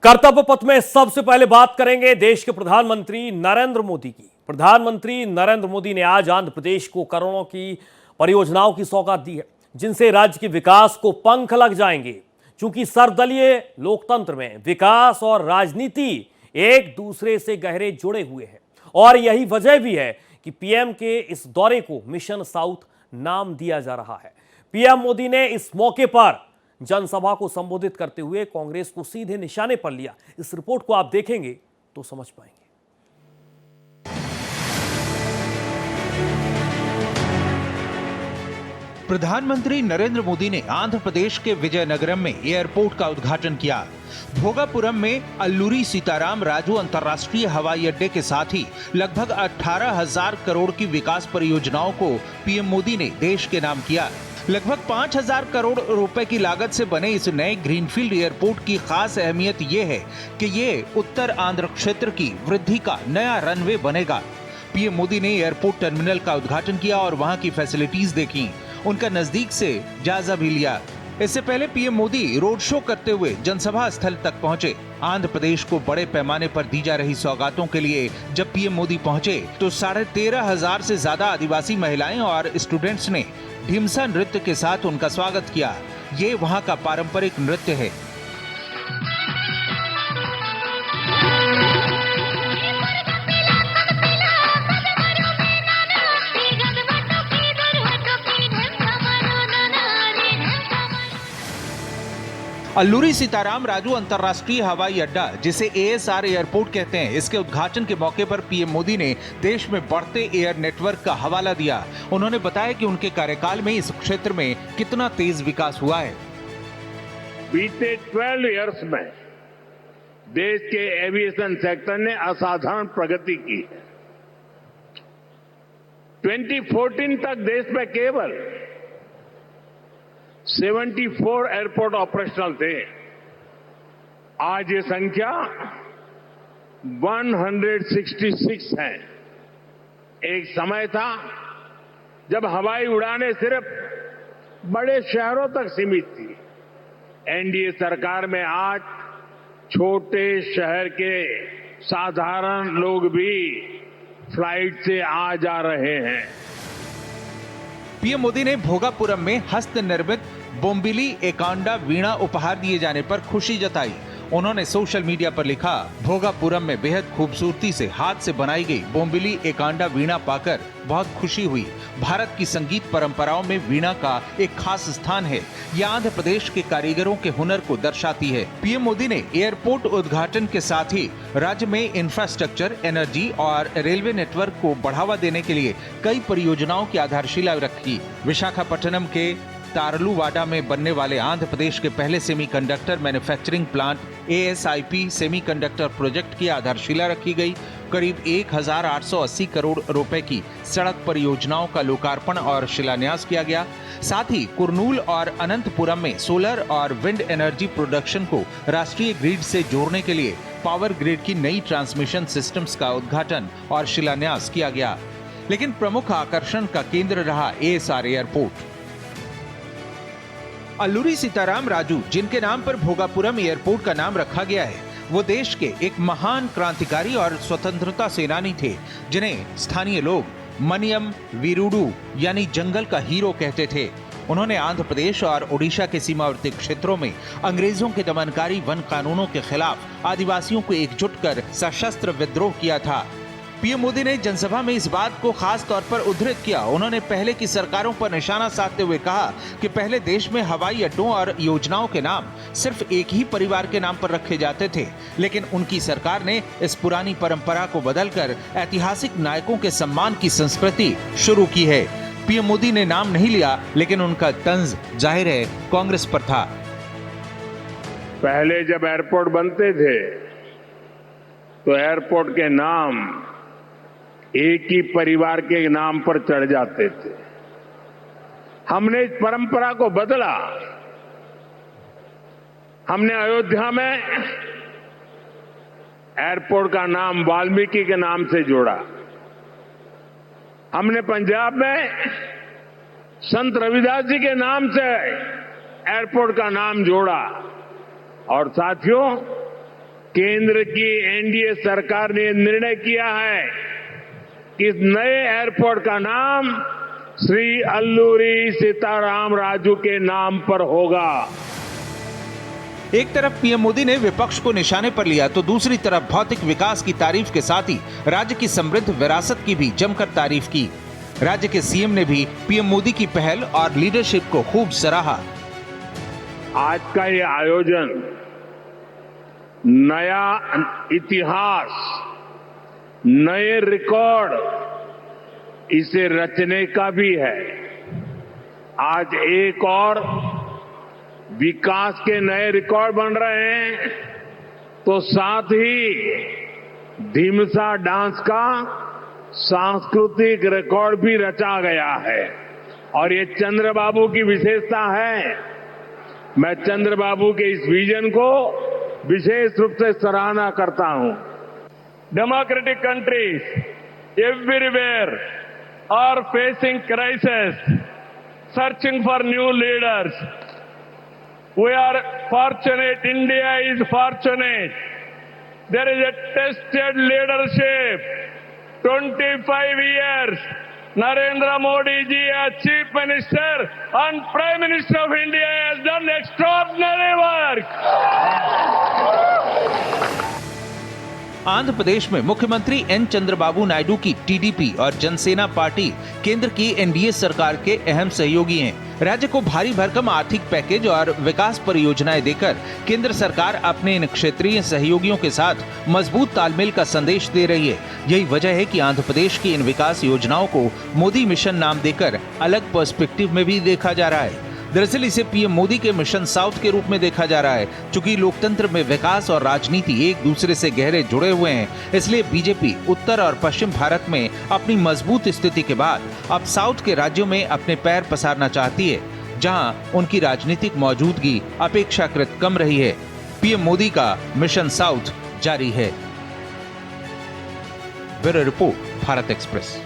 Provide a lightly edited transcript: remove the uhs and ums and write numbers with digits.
कर्तव्य पथ में सबसे पहले बात करेंगे देश के प्रधानमंत्री नरेंद्र मोदी की। प्रधानमंत्री नरेंद्र मोदी ने आज आंध्र प्रदेश को करोड़ों की परियोजनाओं की सौगात दी है, जिनसे राज्य के विकास को पंख लग जाएंगे। क्योंकि सर्वदलीय लोकतंत्र में विकास और राजनीति एक दूसरे से गहरे जुड़े हुए हैं और यही वजह भी है कि पीएम के इस दौरे को मिशन साउथ नाम दिया जा रहा है। पीएम मोदी ने इस मौके पर जनसभा को संबोधित करते हुए कांग्रेस को सीधे निशाने पर लिया। इस रिपोर्ट को आप देखेंगे तो समझ पाएंगे। प्रधानमंत्री नरेंद्र मोदी ने आंध्र प्रदेश के विजयनगरम में एयरपोर्ट का उद्घाटन किया। भोगापुरम में अल्लूरी सीताराम राजू अंतर्राष्ट्रीय हवाई अड्डे के साथ ही लगभग 18,000 करोड़ की विकास परियोजनाओं को पीएम मोदी ने देश के नाम किया। लगभग 5,000 करोड़ रुपए की लागत से बने इस नए ग्रीनफील्ड एयरपोर्ट की खास अहमियत ये है कि ये उत्तर आंध्र क्षेत्र की वृद्धि का नया रनवे बनेगा। पीएम मोदी ने एयरपोर्ट टर्मिनल का उद्घाटन किया और वहां की फैसिलिटीज देखी, उनका नजदीक से जायजा भी लिया। इससे पहले पीएम मोदी रोड शो करते हुए जनसभा स्थल तक पहुंचे। आंध्र प्रदेश को बड़े पैमाने पर दी जा रही सौगातों के लिए जब पीएम मोदी पहुंचे तो 13,500 से ज्यादा आदिवासी महिलाएं और स्टूडेंट्स ने ढिमसा नृत्य के साथ उनका स्वागत किया। ये वहां का पारंपरिक नृत्य है। अल्लूरी सीताराम राजू अंतर्राष्ट्रीय हवाई अड्डा, जिसे एएसआर एयरपोर्ट कहते हैं, इसके उद्घाटन के मौके पर पीएम मोदी ने देश में बढ़ते एयर नेटवर्क का हवाला दिया। उन्होंने बताया कि उनके कार्यकाल में इस क्षेत्र में कितना तेज विकास हुआ है। बीते 12 इयर्स में देश के एविएशन सेक्टर ने असाधारण प्रगति की है। 2014 तक देश में केवल 74 एयरपोर्ट ऑपरेशनल थे। आज ये संख्या 166 है। एक समय था जब हवाई उड़ानें सिर्फ बड़े शहरों तक सीमित थी। एनडीए सरकार में आज छोटे शहर के साधारण लोग भी फ्लाइट से आ जा रहे हैं। पीएम मोदी ने भोगापुरम में हस्त निर्मित बोम्बिली एकांडा वीणा उपहार दिए जाने पर खुशी जताई। उन्होंने सोशल मीडिया पर लिखा, भोगापुरम में बेहद खूबसूरती से हाथ से बनाई गई बोम्बिली एकांडा वीणा पाकर बहुत खुशी हुई। भारत की संगीत परंपराओं में वीणा का एक खास स्थान है। यह आंध्र प्रदेश के कारीगरों के हुनर को दर्शाती है। पीएम मोदी ने एयरपोर्ट उद्घाटन के साथ ही राज्य में इंफ्रास्ट्रक्चर, एनर्जी और रेलवे नेटवर्क को बढ़ावा देने के लिए कई परियोजनाओं की आधारशिला रखी। विशाखापट्टनम के तारलुवाडा में बनने वाले आंध्र प्रदेश के पहले semiconductor manufacturing plant ASIP semiconductor project की आधारशिला रखी गई। करीब 1,880 करोड़ रुपए की सड़क परियोजनाओं का लोकार्पण और शिलान्यास किया गया। साथ ही कुरनूल और अनंतपुरम में सोलर और विंड एनर्जी प्रोडक्शन को राष्ट्रीय ग्रिड से जोड़ने के लिए पावर ग्रिड की नई ट्रांसमिशन सिस्टम्स का उद्घाटन और शिलान्यास किया गया। लेकिन प्रमुख आकर्षण का केंद्र रहा ASR एयरपोर्ट। अल्लूरी सीताराम राजू, जिनके नाम पर भोगापुरम एयरपोर्ट का नाम रखा गया है, वो देश के एक महान क्रांतिकारी और स्वतंत्रता सेनानी थे, जिन्हें स्थानीय लोग मनियम वीरुडू यानी जंगल का हीरो कहते थे। उन्होंने आंध्र प्रदेश और ओडिशा के सीमावर्ती क्षेत्रों में अंग्रेजों के दमनकारी वन कानूनों के खिलाफ आदिवासियों को एकजुट कर सशस्त्र विद्रोह किया था। पीएम मोदी ने जनसभा में इस बात को खास तौर पर उद्धृत किया। उन्होंने पहले की सरकारों पर निशाना साधते हुए कहा कि पहले देश में हवाई अड्डों और योजनाओं के नाम सिर्फ एक ही परिवार के नाम पर रखे जाते थे, लेकिन उनकी सरकार ने इस पुरानी परंपरा को बदलकर ऐतिहासिक नायकों के सम्मान की संस्कृति शुरू की है। पीएम मोदी ने नाम नहीं लिया, लेकिन उनका तंज जाहिर है कांग्रेस पर था। पहले जब एयरपोर्ट बनते थे तो एयरपोर्ट के नाम एक ही परिवार के नाम पर चढ़ जाते थे। हमने इस परंपरा को बदला। हमने अयोध्या में एयरपोर्ट का नाम वाल्मीकि के नाम से जोड़ा। हमने पंजाब में संत रविदास जी के नाम से एयरपोर्ट का नाम जोड़ा। और साथियों, केंद्र की एनडीए सरकार ने निर्णय किया है कि इस नए एयरपोर्ट का नाम श्री अल्लूरी सीताराम राजू के नाम पर होगा। एक तरफ पीएम मोदी ने विपक्ष को निशाने पर लिया तो दूसरी तरफ भौतिक विकास की तारीफ के साथ ही राज्य की समृद्ध विरासत की भी जमकर तारीफ की। राज्य के सीएम ने भी पीएम मोदी की पहल और लीडरशिप को खूब सराहा। आज का ये आयोजन नया इतिहास, नए रिकॉर्ड इसे रचने का भी है। आज एक और विकास के नए रिकॉर्ड बन रहे हैं तो साथ ही ढीमसा डांस का सांस्कृतिक रिकॉर्ड भी रचा गया है और ये चंद्रबाबू की विशेषता है। मैं चंद्रबाबू के इस विजन को विशेष रूप से सराहना करता हूं। Democratic countries everywhere are facing crisis, searching for new leaders. We are fortunate, India is fortunate. There is a tested leadership. 25 years, Narendra Modi ji as Chief Minister and Prime Minister of India has done extraordinary work. Andhra Pradesh में मुख्यमंत्री N Chandrababu Naidu की TDP और Jana Sena party केंद्र की NDA सरकार के अहम सहयोगी हैं। राज्य को भारी भरकम आर्थिक पैकेज और विकास परियोजनाएं देकर केंद्र सरकार अपने इन क्षेत्रीय सहयोगियों के साथ मजबूत तालमेल का संदेश दे रही है। यही वजह है कि आंध्र प्रदेश की इन विकास योजनाओं को मोदी मिशन नाम देकर अलग पर्सपेक्टिव में भी देखा जा रहा है। दरअसल इसे पीएम मोदी के मिशन साउथ के रूप में देखा जा रहा है। चूंकि लोकतंत्र में विकास और राजनीति एक दूसरे से गहरे जुड़े हुए हैं, इसलिए बीजेपी उत्तर और पश्चिम भारत में अपनी मजबूत स्थिति के बाद अब साउथ के राज्यों में अपने पैर पसारना चाहती है, जहां उनकी राजनीतिक मौजूदगी अपेक्षाकृत कम रही है। पीएम मोदी का मिशन साउथ जारी है। Bureau report, Bharat express.